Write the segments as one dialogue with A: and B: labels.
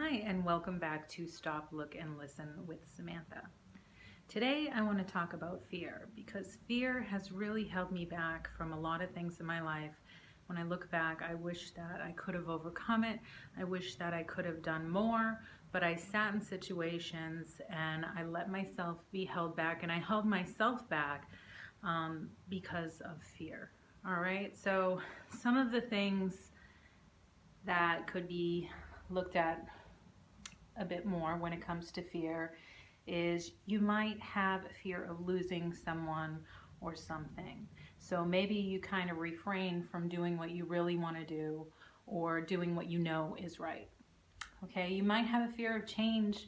A: Hi, and welcome back to Stop, Look, and Listen with Samantha. Today, I want to talk about fear because fear has really held me back from a lot of things in my life. When I look back, I wish that I could have overcome it. I wish that I could have done more, but I sat in situations and I let myself be held back, and I held myself back because of fear. All right, so some of the things that could be looked at a bit more when it comes to fear is you might have a fear of losing someone or something. So maybe you kind of refrain from doing what you really want to do or doing what you know is right. Okay, you might have a fear of change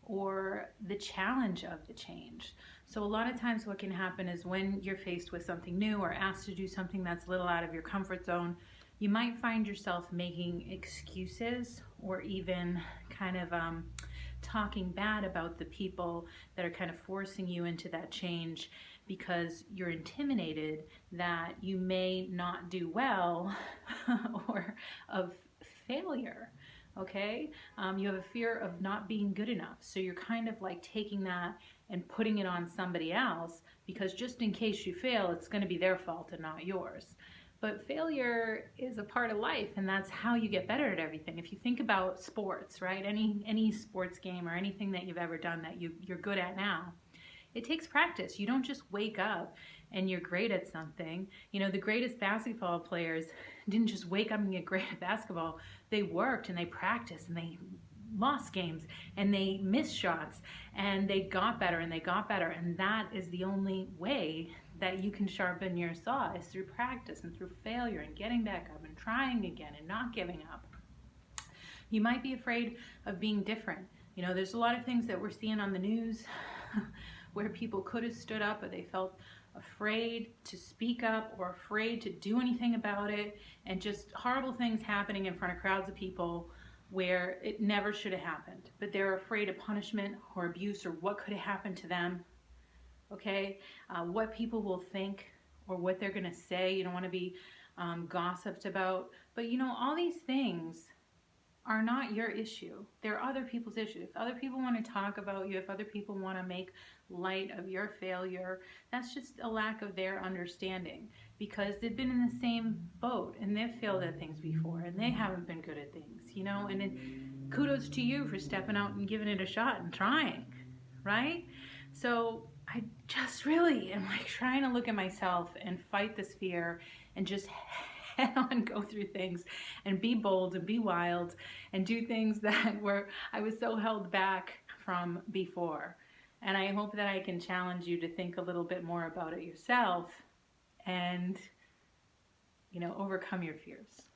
A: or the challenge of the change. So a lot of times what can happen is when you're faced with something new or asked to do something that's a little out of your comfort zone, you might find yourself making excuses or even kind of talking bad about the people that are kind of forcing you into that change because you're intimidated that you may not do well or of failure. Okay, you have a fear of not being good enough, so you're kind of like taking that and putting it on somebody else because just in case you fail, it's going to be their fault and not yours. But failure is a part of life, and that's how you get better at everything. If you think about sports, right? Any sports game or anything that you've ever done that you're good at now, it takes practice. You don't just wake up and you're great at something. You know, the greatest basketball players didn't just wake up and get great at basketball. They worked and they practiced and they lost games and they missed shots and they got better and they got better. And that is the only way that you can sharpen your saw, is through practice and through failure and getting back up and trying again and not giving up. You might be afraid of being different. You know, there's a lot of things that we're seeing on the news where people could have stood up, but they felt afraid to speak up or afraid to do anything about it, and just horrible things happening in front of crowds of people where it never should have happened. But they're afraid of punishment or abuse or what could have happened to them. Okay, what people will think or what they're going to say. You don't want to be gossiped about. But you know, all these things are not your issue. They're other people's issues. If other people want to talk about you, if other people want to make light of your failure, that's just a lack of their understanding, because they've been in the same boat and they've failed at things before and they haven't been good at things, you know. And then kudos to you for stepping out and giving it a shot and trying, right? So I just really am like trying to look at myself and fight this fear and just head on go through things and be bold and be wild and do things that I was so held back from before. And I hope that I can challenge you to think a little bit more about it yourself and, you know, overcome your fears.